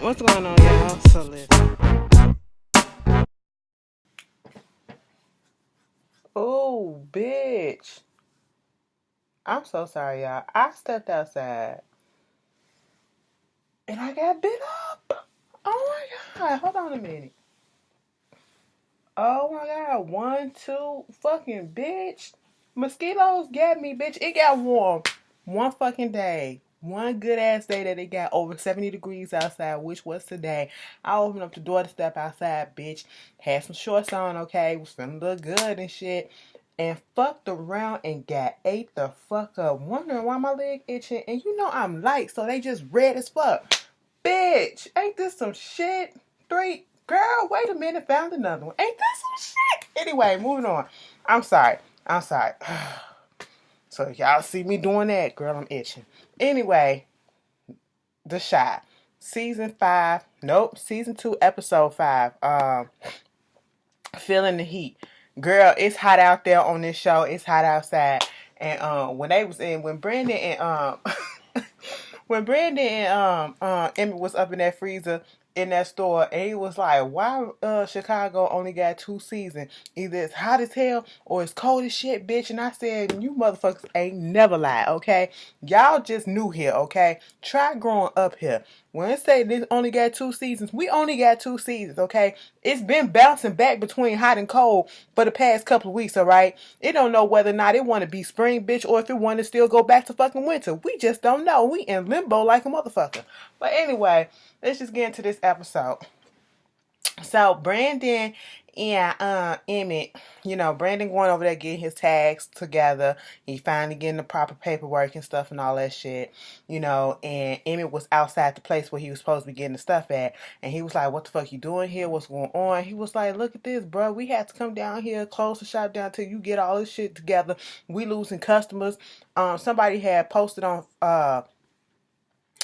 What's going on, y'all? So listen. Oh, bitch. I'm so sorry, y'all. I stepped outside and I got bit up. Oh my god. Hold on a minute. Oh my god. One, two, fucking bitch. Mosquitoes got me, bitch. It got warm. One fucking day. One good ass day that it got over 70 degrees outside, which was today. I opened up the door to step outside, bitch. Had some shorts on, okay? Was feeling look good and shit. And fucked around and got ate the fuck up. Wondering why my leg itching. And you know I'm light, so they just red as fuck. Bitch, ain't this some shit? Three, girl, wait a minute, found another one. Ain't this some shit? Anyway, moving on. I'm sorry. I'm sorry. So if y'all see me doing that, girl, I'm itching. Anyway, The Shot. Season 5. Nope. Season 2, episode 5. Feeling the heat. Girl, it's hot out there on this show. It's hot outside. And when they was in, when Brandon and when Brandon and Emmit was up in that freezer in that store, and he was like, "Why Chicago only got 2 seasons? Either it's hot as hell or it's cold as shit, bitch." And I said, "You motherfuckers ain't never lie, okay? Y'all just new here, okay? Try growing up here. When it say this only got 2 seasons, we only got 2 seasons, okay? It's been bouncing back between hot and cold for the past couple of weeks, all right? It don't know whether or not it want to be spring, bitch, or if it want to still go back to fucking winter. We just don't know. We in limbo like a motherfucker." But anyway, let's just get into this episode. So Brandon and Emmit, Brandon going over there getting his tags together. He finally getting the proper paperwork and stuff and all that shit. And Emmit was outside the place where he was supposed to be getting the stuff at. And he was like, "What the fuck you doing here? What's going on?" He was like, "Look at this, bro. We had to come down here, close the shop down till you get all this shit together. We losing customers." Somebody had posted on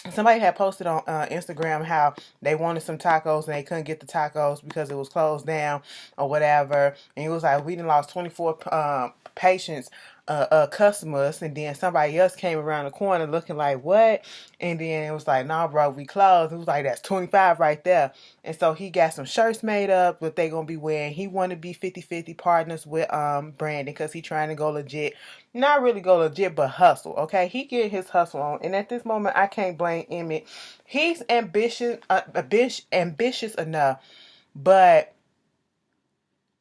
Instagram how they wanted some tacos and they couldn't get the tacos because it was closed down or whatever. And he was like, "We done lost 24 patients, customers." And then somebody else came around the corner looking like, "What?" And then it was like, "Nah, bro, we closed." It was like, "That's 25 right there." And so he got some shirts made up that they gonna be wearing. He want to be 50-50 partners with Brandon because he trying to go legit. Not really go legit, but hustle, okay? He get his hustle on. And at this moment, I can't blame Emmett. He's ambitious enough, but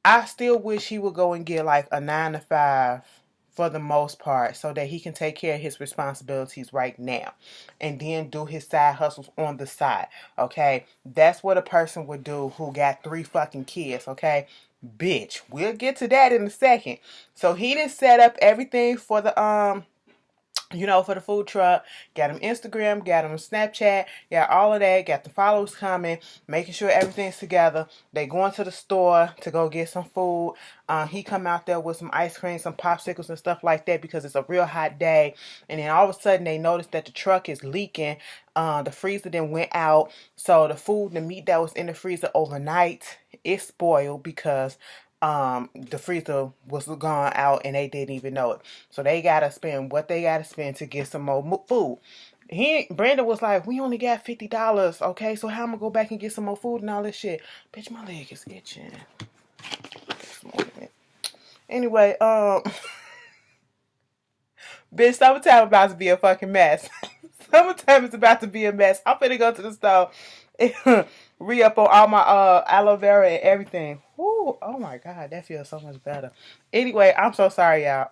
I still wish he would go and get like a 9 to 5 for the most part so that he can take care of his responsibilities right now and then do his side hustles on the side, okay? That's what a person would do who got 3 fucking kids, okay? Bitch, we'll get to that in a second. So he didn't set up everything for the for the food truck, got him Instagram, got him Snapchat, got all of that, got the followers coming, making sure everything's together. They going to the store to go get some food. He come out there with some ice cream, some popsicles and stuff like that because it's a real hot day. And then all of a sudden they notice that the truck is leaking. The freezer then went out. So the meat that was in the freezer overnight is spoiled because the freezer was gone out and they didn't even know it. So they gotta spend what they gotta spend to get some more food. Brandon was like, "We only got $50, okay? So how I'm gonna go back and get some more food and all this shit?" Bitch, my leg is itching. Anyway, bitch, summertime about to be a fucking mess. Summertime is about to be a mess. I'm finna go to the store and re-up on all my aloe vera and everything. Woo, oh my god, that feels so much better. Anyway, I'm so sorry, y'all.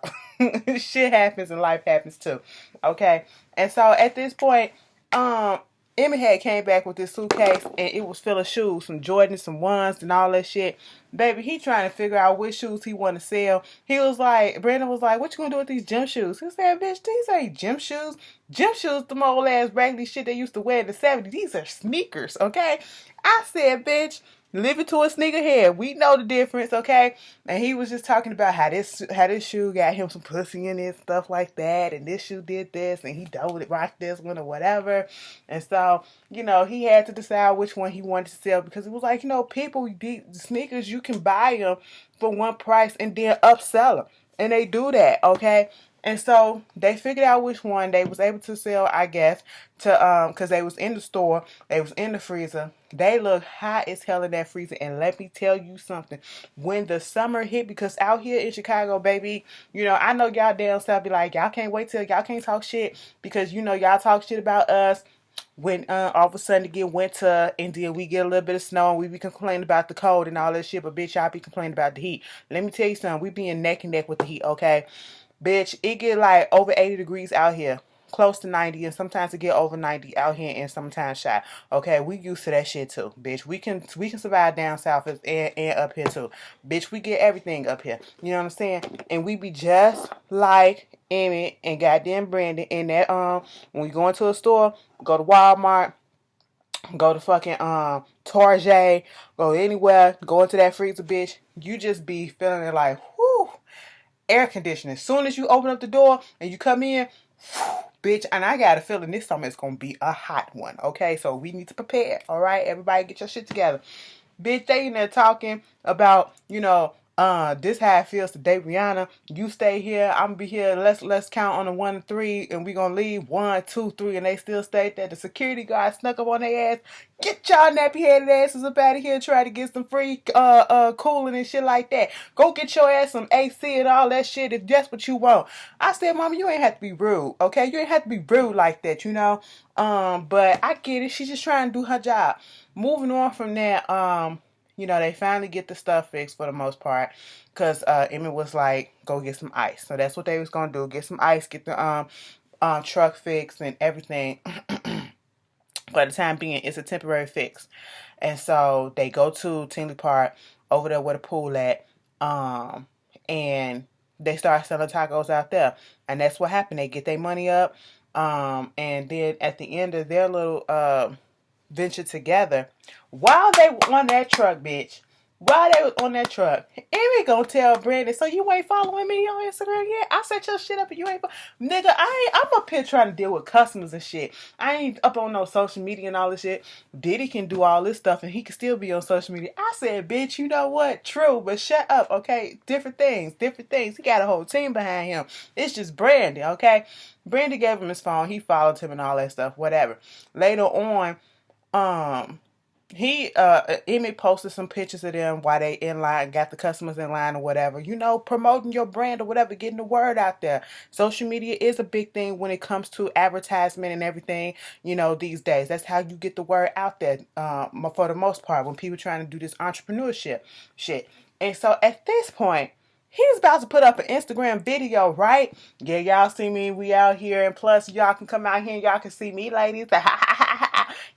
Shit happens and life happens too. Okay? And so at this point, Emmy had came back with this suitcase and it was full of shoes, some Jordans, some ones, and all that shit. Baby, he trying to figure out which shoes he want to sell. Brandon was like, "What you gonna do with these gym shoes?" He said, "Bitch, these ain't gym shoes. Gym shoes, the old ass raggedy shit they used to wear in the 70s. These are sneakers, okay?" I said, "Bitch, live it to a sneakerhead. We know the difference, okay?" And he was just talking about how this shoe got him some pussy in it, stuff like that, and this shoe did this, and he doubled it, rocked this one or whatever. And so, he had to decide which one he wanted to sell because it was like, people, the sneakers, you can buy them for one price and then upsell them. And they do that, okay? And so they figured out which one they was able to sell, I guess, to because they was in the store, they was in the freezer. They look hot as hell in that freezer. And let me tell you something. When the summer hit, because out here in Chicago, baby, I know y'all down south be like, y'all can't wait till y'all can't talk shit because y'all talk shit about us when all of a sudden it get winter and then we get a little bit of snow and we be complaining about the cold and all that shit, but bitch, y'all be complaining about the heat. Let me tell you something, we be in neck and neck with the heat, okay? Bitch, it get like over 80 degrees out here. Close to 90, and sometimes it get over 90 out here and sometimes shy. Okay, we used to that shit too, bitch. We can survive down south and up here too. Bitch, we get everything up here. You know what I'm saying? And we be just like Emmit and goddamn Brandon in that when we go into a store, go to Walmart, go to fucking Target, go anywhere, go into that freezer, bitch. You just be feeling it like, whoo, air conditioning. As soon as you open up the door and you come in, bitch, and I got a feeling this summer is gonna be a hot one. Okay, so we need to prepare. All right, everybody, get your shit together. Bitch, they in there talking about, this how it feels to date Rihanna. You stay here, I'm gonna be here. Let's count on the 1 to 3, and we gonna leave 1, 2, 3, and they still stayed there. The security guard snuck up on their ass. Get y'all nappy headed asses up out of here, try to get some free cooling and shit like that. Go get your ass some AC and all that shit if that's what you want. I said, Mama, you ain't have to be rude, okay? You ain't have to be rude like that, But I get it. She's just trying to do her job. Moving on from that, they finally get the stuff fixed for the most part. Because Emmett was like, go get some ice. So that's what they was going to do. Get some ice, get the truck fixed and everything. For the time being, it's a temporary fix. And so they go to Tinley Park, over there where the pool at. And they start selling tacos out there. And that's what happened. They get their money up. And then at the end of their little venture together, while they were on that truck, bitch, while they was on that truck, Emmett gonna tell Brandon, so you ain't following me on Instagram yet? I set your shit up and you ain't nigga, I'm up here trying to deal with customers and shit. I ain't up on no social media and all this shit. Diddy can do all this stuff and he can still be on social media. I said, bitch, you know what? True, but shut up, okay? Different things. He got a whole team behind him. It's just Brandon, okay? Brandon gave him his phone. He followed him and all that stuff, whatever. Later on, Emmett posted some pictures of them while they in line, got the customers in line or whatever, promoting your brand or whatever, getting the word out there. Social media is a big thing when it comes to advertisement and everything, these days. That's how you get the word out there, for the most part, when people trying to do this entrepreneurship shit. And so at this point, he's about to put up an Instagram video, right? Yeah, y'all see me, we out here, and plus y'all can come out here and y'all can see me, ladies.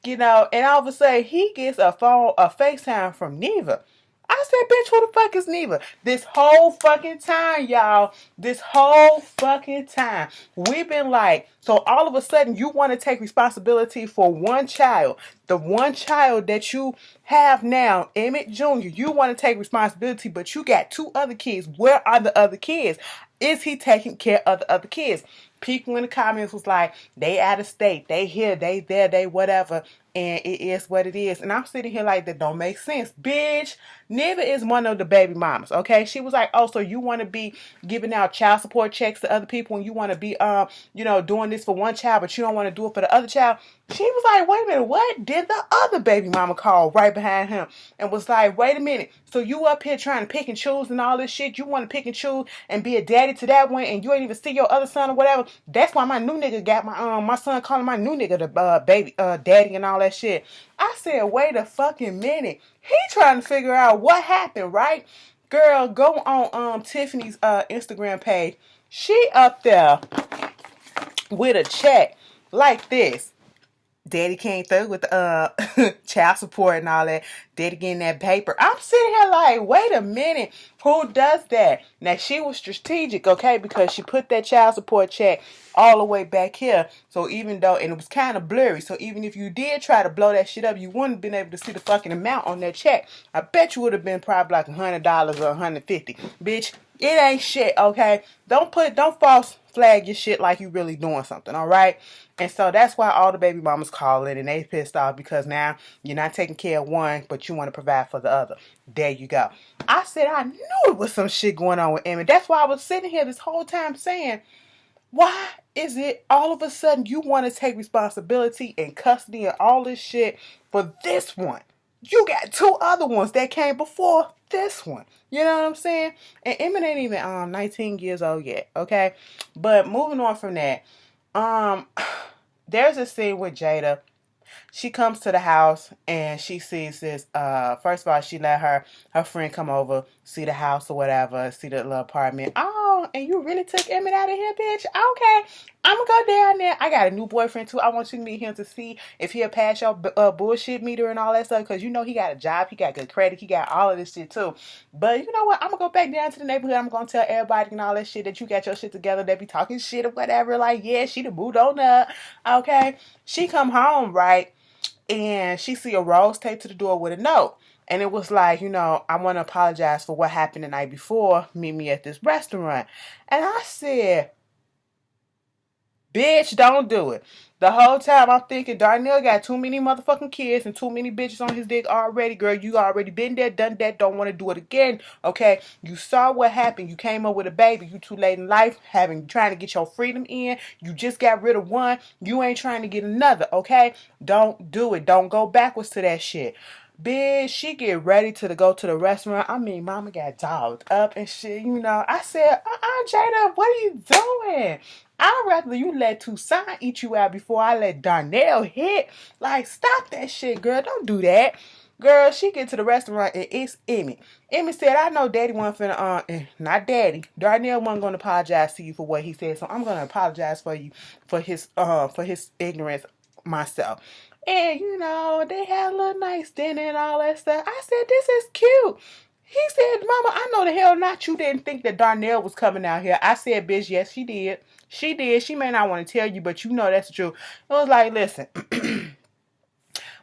And all of a sudden he gets a FaceTime from Neva. I said, bitch, who the fuck is Neva? This whole fucking time, y'all. This whole fucking time. We've been like, so all of a sudden you want to take responsibility for one child. The one child that you have now, Emmett Jr., you want to take responsibility, but you got 2 other kids. Where are the other kids? Is he taking care of the other kids? People in the comments was like, they out of state, they here, they there, they whatever, and it is what it is. And I'm sitting here like, that don't make sense. Bitch, Neva is one of the baby mamas, okay? She was like, oh, so you want to be giving out child support checks to other people and you want to be, doing this for one child, but you don't want to do it for the other child? She was like, wait a minute, what? Did the other baby mama call right behind him and was like, wait a minute, so you up here trying to pick and choose and all this shit? You want to pick and choose and be a daddy to that one and you ain't even see your other son or whatever? That's why my new nigga got my son calling my new nigga the baby daddy and all that shit. I said, wait a fucking minute. He trying to figure out what happened, right? Girl, go on Tiffany's Instagram page. She up there with a check like this. Daddy came through with the child support and all that. Daddy getting that paper. I'm sitting here like, wait a minute. Who does that? Now, she was strategic, okay? Because she put that child support check all the way back here. So even though, and it was kind of blurry. So even if you did try to blow that shit up, you wouldn't have been able to see the fucking amount on that check. I bet you would have been probably like $100 or $150. Bitch, it ain't shit, okay? Don't false flag your shit like you really doing something, all right? And so that's why all the baby mamas calling and they pissed off because now you're not taking care of one, but you want to provide for the other. There you go. I said I knew it was some shit going on with Emmett. That's why I was sitting here this whole time saying, Why is it all of a sudden you want to take responsibility and custody and all this shit for this one? You got two other ones that came before this one. You know what I'm saying? And Emmett ain't even 19 years old yet, okay? But moving on from that, um there's a scene with Jada. She comes to the house and she sees this. First of all, she let her friend come over, see the house or whatever, see the little apartment. Oh, and you really took Emmett out of here, bitch? Okay, I'm gonna go down there. I got a new boyfriend too. I want you to meet him to see if he'll pass your bullshit meter and all that stuff. Cause you know he got a job, he got good credit, he got all of this shit too. But you know what? I'm gonna go back down to the neighborhood. I'm gonna tell everybody and all that shit that you got your shit together. They be talking shit or whatever. Like, yeah, she the moved on up. Okay, she come home, right? And she see a rose taped to the door with a note. And it was like, I want to apologize for what happened the night before. Meet me at this restaurant. And I said, bitch, don't do it. The whole time I'm thinking Darnell got too many motherfucking kids and too many bitches on his dick already. Girl, you already been there, done that, don't want to do it again. Okay, you saw what happened. You came up with a baby. You too late in life trying to get your freedom in. You just got rid of one. You ain't trying to get another. Okay, don't do it. Don't go backwards to that shit. Bitch, she get ready to go to the restaurant. I mean, mama got dolled up and shit, I said, Jada, what are you doing? I'd rather you let Toussaint eat you out before I let Darnell hit. Like, stop that shit, girl. Don't do that. Girl, she get to the restaurant and it's Emmett. Emmett said, I know daddy wasn't finna, not daddy. Darnell wasn't gonna apologize to you for what he said, so I'm gonna apologize for you for his ignorance myself. And they had a little nice dinner and all that stuff. I said, this is cute. He said, Mama, I know the hell not you didn't think that Darnell was coming out here. I said, bitch, yes, she did. She did. She may not want to tell you, but you know that's the truth. It was like, listen,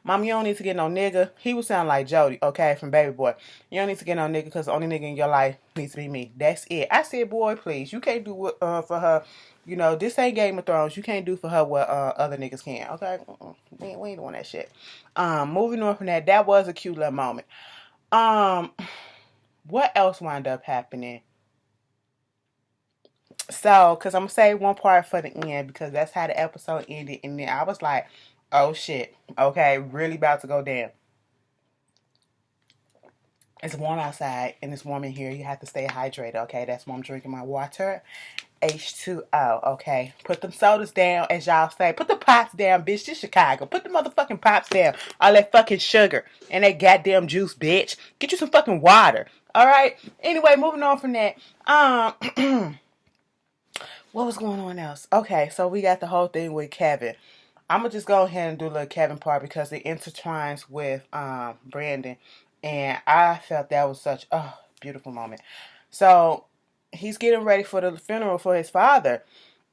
Mom, you don't need to get no nigga. He would sound like Jody, okay, from Baby Boy. You don't need to get no nigga because the only nigga in your life needs to be me. That's it. I said, boy, please. You can't do what for her. This ain't Game of Thrones. You can't do for her what other niggas can, okay? We ain't doing that shit. Moving on from that, that was a cute little moment. What else wound up happening? So, because I'm going to say one part for the end because that's how the episode ended. And then I was like, oh shit. Okay, really about to go down. It's warm outside and it's warm in here. You have to stay hydrated, okay? That's why I'm drinking my water. H2O, okay? Put them sodas down, as y'all say. Put the pops down, bitch. This Chicago. Put the motherfucking pops down. All that fucking sugar and that goddamn juice, bitch. Get you some fucking water. Alright? Anyway, moving on from that. What was going on else? Okay, so we got the whole thing with Kevin. I'm gonna just go ahead and do a little Kevin part because it intertwines with Brandon, and I felt that was such a beautiful moment. So he's getting ready for the funeral for his father,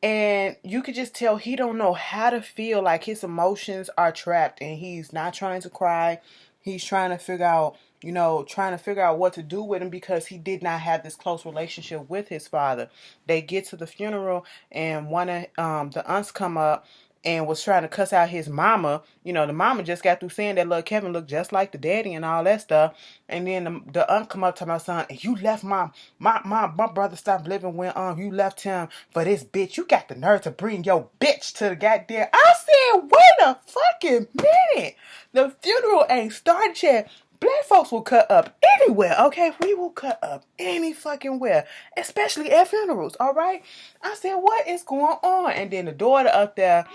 and you could just tell he don't know how to feel. Like his emotions are trapped, and he's not trying to cry. He's trying to figure out, what to do with him because he did not have this close relationship with his father. They get to the funeral, and one of the aunts come up and was trying to cuss out his mama. The mama just got through saying that little Kevin looked just like the daddy and all that stuff. And then the aunt come up to my son, and you left my brother stopped living when you left him for this bitch. You got the nerve to bring your bitch to the goddamn. I said, wait a fucking minute. The funeral ain't started yet. Black folks will cut up anywhere, okay? We will cut up any fucking where, especially at funerals, all right? I said, what is going on? And then the daughter up there,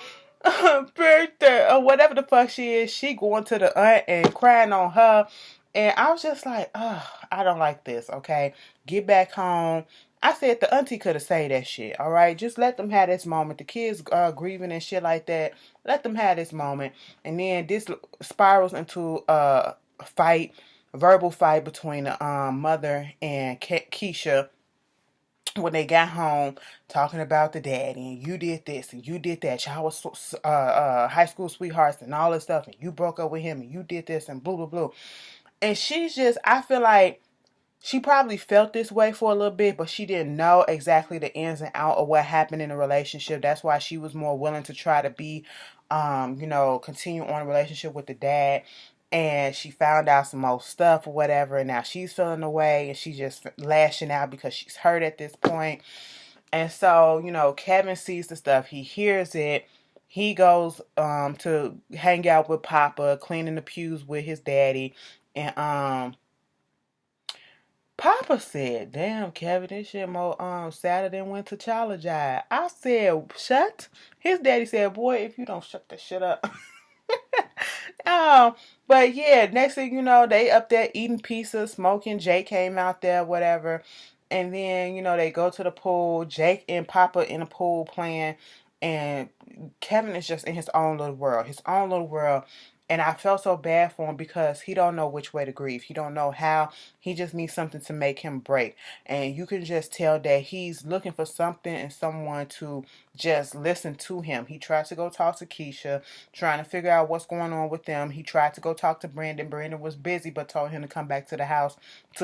birthday, or whatever the fuck she is, she going to the aunt and crying on her. And I was just like, I don't like this, okay? Get back home. I said the auntie could have said that shit, all right? Just let them have this moment. The kids grieving and shit like that. Let them have this moment. And then this spirals into fight, verbal fight between the mother and Keisha when they got home, talking about the daddy and you did this and you did that. Y'all was high school sweethearts and all this stuff, and you broke up with him and you did this and blah blah blah. And she's just, I feel like she probably felt this way for a little bit, but she didn't know exactly the ins and out of what happened in the relationship. That's why she was more willing to try to be, continue on a relationship with the dad. And she found out some more stuff or whatever, and now she's feeling away and she's just lashing out because she's hurt at this point. And so, Kevin sees the stuff. He hears it. He goes to hang out with Papa, cleaning the pews with his daddy. And Papa said, "Damn, Kevin, this shit more sadder than when T'Challa died." I said, "Shut." His daddy said, "Boy, if you don't shut that shit up." um, but yeah, next thing you know, they up there eating pizza, smoking. Jake came out there, whatever. And then, they go to the pool. Jake and Papa in the pool playing. And Kevin is just in his own little world. His own little world. And I felt so bad for him because he don't know which way to grieve. He don't know how. He just needs something to make him break. And you can just tell that he's looking for something and someone to just listen to him. He tries to go talk to Keisha, trying to figure out what's going on with them. He tried to go talk to Brandon. Brandon was busy, but told him to come back to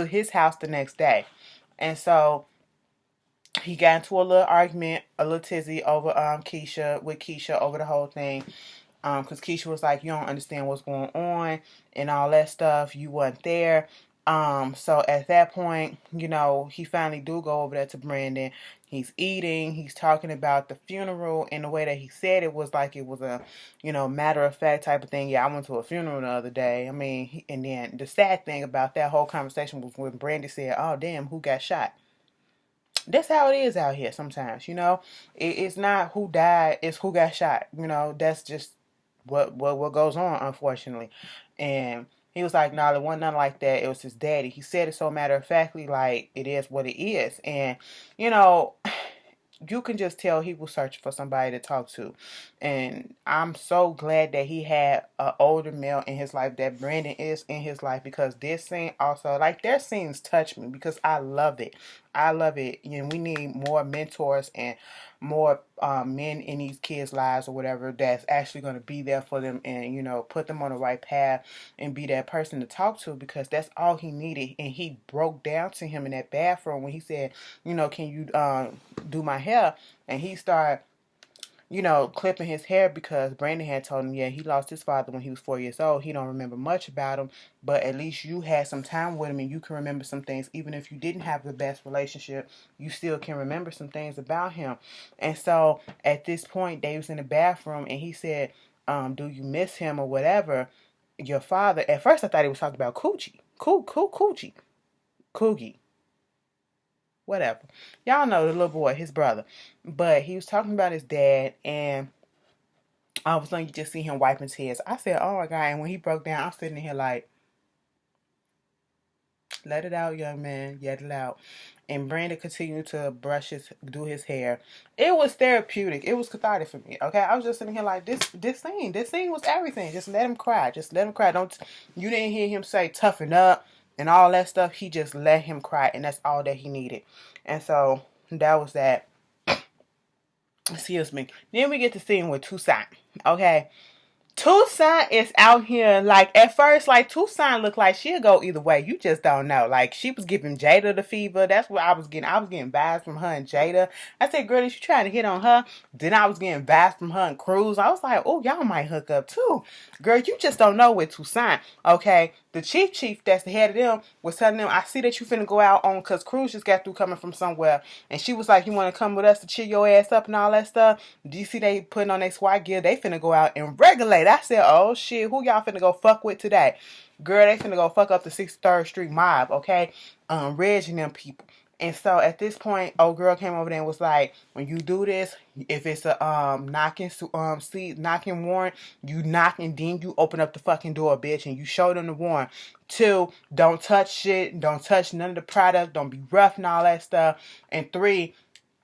his house the next day. And so he got into a little argument, a little tizzy over Keisha over the whole thing. Because Keisha was like, "You don't understand what's going on and all that stuff. You wasn't there." So at that point, he finally do go over there to Brandon. He's eating, he's talking about the funeral, and the way that he said it was like it was a, matter of fact type of thing. Yeah, I went to a funeral the other day. I mean, and then the sad thing about that whole conversation was when Brandon said, "Oh, damn, who got shot?" That's how it is out here sometimes, it's not who died, it's who got shot. That's just what goes on, unfortunately. And he was like, "No, it wasn't nothing like that. It was his daddy." He said it so matter of factly, like it is what it is. And you know you can just tell he was searching for somebody to talk to. And I'm so glad that he had an older male in his life, that Brandon is in his life, because this scene also, like, their scenes touch me because I love it. I love it. We need more mentors and more men in these kids' lives or whatever that's actually going to be there for them and, put them on the right path and be that person to talk to, because that's all he needed. And he broke down to him in that bathroom when he said, "Can you do my hair?" And he started clipping his hair because Brandon had told him, yeah, he lost his father when he was 4 years old. He don't remember much about him, but at least you had some time with him and you can remember some things. Even if you didn't have the best relationship, you still can remember some things about him. And so at this point, they was in the bathroom and he said, "Do you miss him or whatever? Your father." At first, I thought he was talking about Coochie. Coochie. Coogie. Whatever. Y'all know the little boy, his brother. But he was talking about his dad, and all of a sudden you just see him wiping tears. I said, "Oh my God." And when he broke down, I'm sitting here like, "Let it out, young man. Let it out." And Brandon continued to do his hair. It was therapeutic. It was cathartic for me. Okay, I was just sitting here like, this scene was everything. Just let him cry. Just let him cry. You didn't hear him say toughen up and all that stuff. He just let him cry, and that's all that he needed. And so that was that. Excuse me. Then we get the scene with Toussaint. Okay. Toussaint is out here, like, at first, like, Toussaint looked like she'll go either way. You just don't know. Like, she was giving Jada the fever. That's what I was getting. I was getting vibes from her and Jada. I said, "Girl, is you trying to hit on her?" Then I was getting vibes from her and Cruz. I was like, "Oh, y'all might hook up too." Girl, you just don't know with Toussaint. Okay, the chief that's the head of them was telling them, "I see that you finna go out on," because Cruz just got through coming from somewhere, and she was like, "You want to come with us to cheer your ass up and all that stuff?" Do you see they putting on their SWAT gear? They finna go out and regulate. I said, "Oh shit, who y'all finna go fuck with today?" Girl, they finna go fuck up the 63rd Street mob, okay? Reg and them people. And so at this point, old girl came over there and was like, "When you do this, if it's a knocking warrant, you knock and then you open up the fucking door, bitch, and you show them the warrant. 2, don't touch shit, don't touch none of the product, don't be rough and all that stuff. And 3,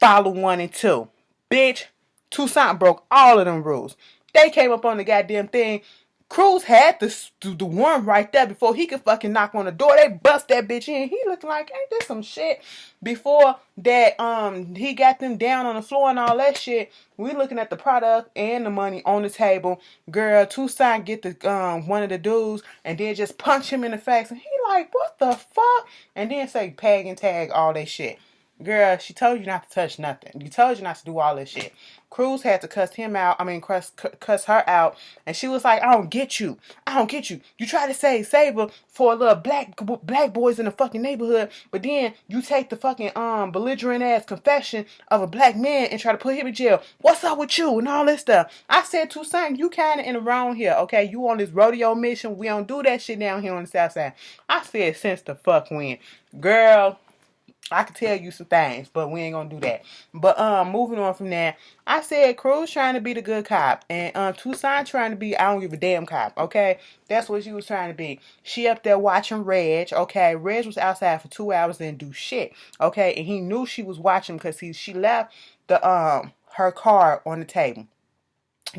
follow 1 and 2. Bitch, Toussaint broke all of them rules. They came up on the goddamn thing. Cruz had the one right there before he could fucking knock on the door. They bust that bitch in. He looked like, ain't this some shit? Before that, he got them down on the floor and all that shit. We looking at the product and the money on the table. Girl, Toussaint get the one of the dudes and then just punch him in the face. And he like, what the fuck? And then say peg and tag all that shit. Girl, she told you not to touch nothing. You told you not to do all this shit. Cruz had to cuss him out. I mean, cuss her out. And she was like, I don't get you. I don't get you. You try to save her for a little black boys in the fucking neighborhood, but then you take the fucking belligerent ass confession of a black man and try to put him in jail. What's up with you and all this stuff? I said, Toussaint, you kind of in the wrong here, okay? You on this rodeo mission. We don't do that shit down here on the south side. I said, since the fuck when. Girl, I could tell you some things, but we ain't gonna do that. But moving on from that, I said Cruz trying to be the good cop, and Toussaint trying to be I don't give a damn cop. Okay, that's what she was trying to be. She up there watching Reg. Okay, Reg was outside for 2 hours and didn't do shit. Okay, and he knew she was watching because she left the her card on the table.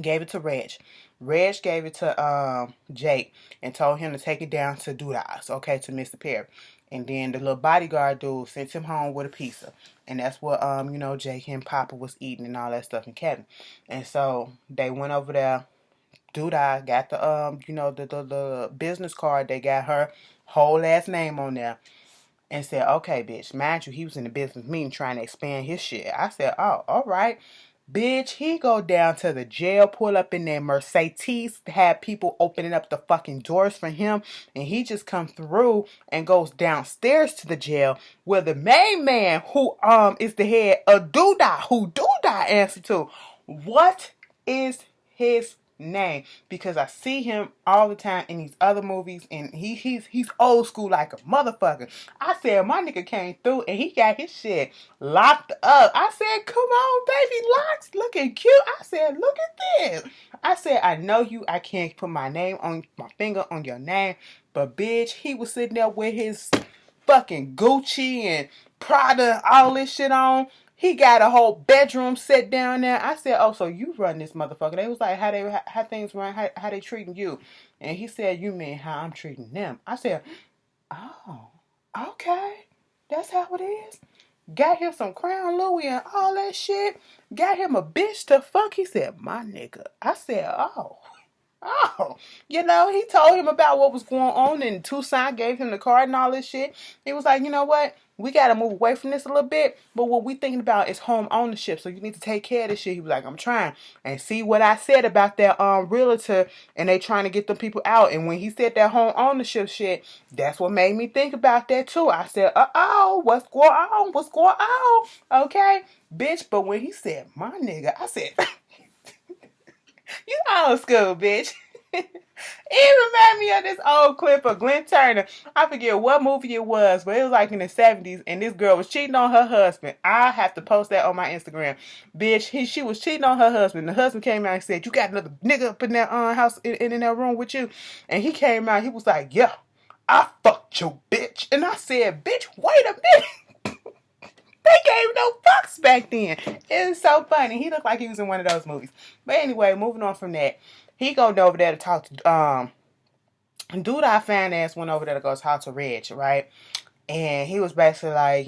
Gave it to Reg. Reg gave it to Jake and told him to take it down to Dudas, okay, to Mr. Perry. And then the little bodyguard dude sent him home with a pizza. And that's what Jake and Papa was eating and all that stuff and Kevin. And so they went over there. Duda got the the business card. They got her whole last name on there. And said, okay, bitch. Mind you, he was in the business meeting trying to expand his shit. I said, oh, all right. Bitch, he go down to the jail, pull up in that Mercedes, have people opening up the fucking doors for him, and he just come through and goes downstairs to the jail where the main man who is the head of Duda, who Duda answer to. What is his name? Because I see him all the time in these other movies, and he's old school like a motherfucker. I said my nigga came through and he got his shit locked up. I said, come on, baby, locks looking cute. I said, look at this. I said, I know you. I can't put my finger on your name, but bitch, he was sitting there with his fucking Gucci and Prada, all this shit on. He got a whole bedroom set down there. I said, oh, so you run this motherfucker. They was like, how things run, how they treating you. And he said, you mean how I'm treating them. I said, oh, okay. That's how it is. Got him some Crown Louis and all that shit. Got him a bitch to fuck. He said, my nigga. I said, oh. Oh, he told him about what was going on, and Toussaint gave him the card and all this shit. He was like, you know what? We got to move away from this a little bit, but what we thinking about is home ownership, so you need to take care of this shit. He was like, I'm trying. And see what I said about that realtor, and they trying to get them people out. And when he said that home ownership shit, that's what made me think about that too. I said, what's going on? What's going on? Okay, bitch. But when he said, my nigga, I said... You old school, bitch. It reminded me of this old clip of Glenn Turner. I forget what movie it was, but it was like in the 70s, and this girl was cheating on her husband. I have to post that on my Instagram. Bitch, she was cheating on her husband. The husband came out and said, you got another nigga up in that house in that room with you? And he came out, he was like, yeah, I fucked your bitch. And I said, bitch, wait a minute. They gave no fucks back then. It was so funny. He looked like he was in one of those movies. But anyway, moving on from that. He go over there to talk to dude I fan ass went over there to go talk to Reg, right? And he was basically like,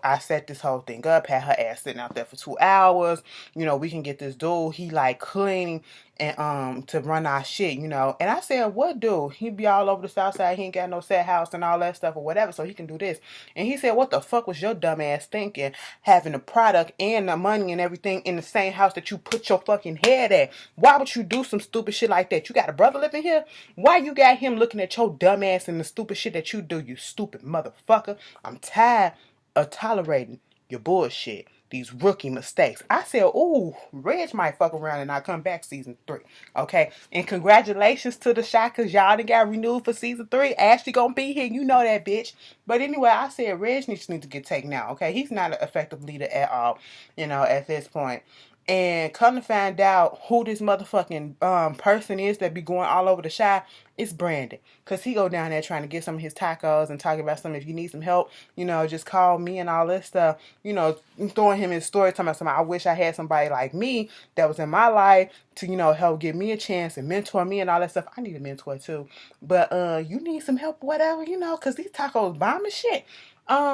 I set this whole thing up, had her ass sitting out there for 2 hours. We can get this dude. He like cleaning and to run our shit, And I said, what dude? He be all over the south side. He ain't got no set house and all that stuff or whatever, so he can do this. And he said, what the fuck was your dumb ass thinking, having the product and the money and everything in the same house that you put your fucking head at? Why would you do some stupid shit like that? You got a brother living here? Why you got him looking at your dumb ass and the stupid shit that you do, you stupid motherfucker? I'm tired of tolerating your bullshit. These rookie mistakes. I said, ooh, Reg might fuck around and not come back season 3. Okay? And congratulations to the shot, because y'all done got renewed for season 3. Ashley gonna be here. You know that, bitch. But anyway, I said Reg needs to get taken out. Okay? He's not an effective leader at all, at this point. And come to find out who this motherfucking person is that be going all over the shop, it's Brandon. Because he go down there trying to get some of his tacos and talking about something. If you need some help, just call me and all this stuff. Throwing him in story, talking about something. I wish I had somebody like me that was in my life to, help give me a chance and mentor me and all that stuff. I need a mentor too. But you need some help, whatever, because these tacos bomb as shit.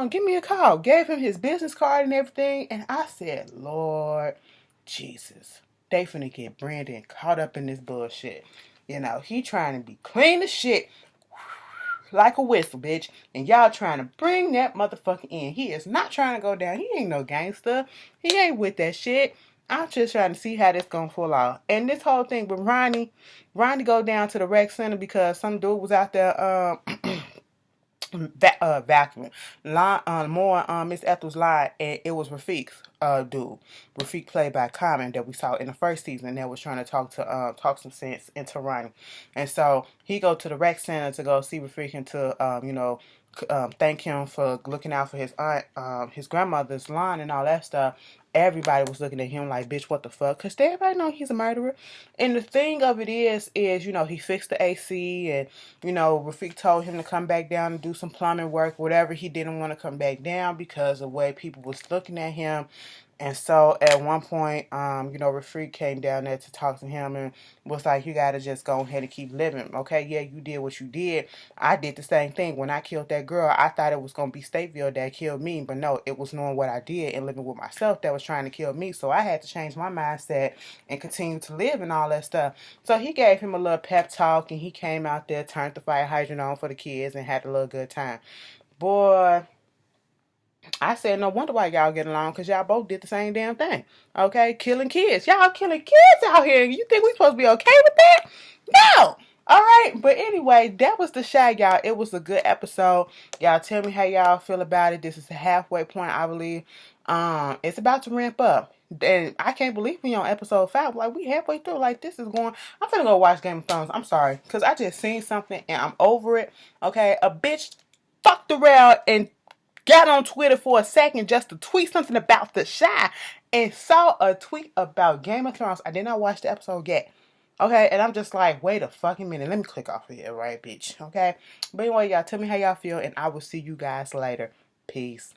Give me a call. Gave him his business card and everything. And I said, Lord Jesus, they finna get Brandon caught up in this bullshit. He trying to be clean as shit. like a whistle, bitch. And y'all trying to bring that motherfucker in. He is not trying to go down. He ain't no gangster. He ain't with that shit. I'm just trying to see how this gonna fall out. And this whole thing with Ronnie go down to the rec center because some dude was out there vacuuming. More Miss Ethel's lie, and it was Rafiq's dude. Rafiq played by Common that we saw in the first season that was trying to talk some sense into Ronnie. And so he go to the rec center to go see Rafiq and to thank him for looking out for his aunt, his grandmother's line and all that stuff. Everybody was looking at him like, bitch, what the fuck? Because everybody know he's a murderer. And the thing of it is, he fixed the AC and, Rafiq told him to come back down and do some plumbing work, whatever. He didn't want to come back down because of the way people was looking at him. And so at one point, Rafiq came down there to talk to him and was like, you got to just go ahead and keep living. Okay, yeah, you did what you did. I did the same thing. When I killed that girl, I thought it was going to be Stateville that killed me. But no, it was knowing what I did and living with myself that was trying to kill me. So I had to change my mindset and continue to live and all that stuff. So he gave him a little pep talk and he came out there, turned the fire hydrant on for the kids and had a little good time. Boy, I said, no wonder why y'all get along, because y'all both did the same damn thing. Okay? Killing kids. Y'all killing kids out here. You think we supposed to be okay with that? No! Alright, but anyway, that was the Shag, y'all. It was a good episode. Y'all tell me how y'all feel about it. This is the halfway point, I believe. It's about to ramp up. And I can't believe we on episode 5. Like, we halfway through. Like, this is going... I'm finna go watch Game of Thrones. I'm sorry. Because I just seen something and I'm over it. Okay? A bitch fucked around and got on Twitter for a second just to tweet something about the Shy and saw a tweet about Game of Thrones. I did not watch the episode yet. Okay, and I'm just like, wait a fucking minute. Let me click off of here, right, bitch? Okay? But anyway, y'all tell me how y'all feel, and I will see you guys later. Peace.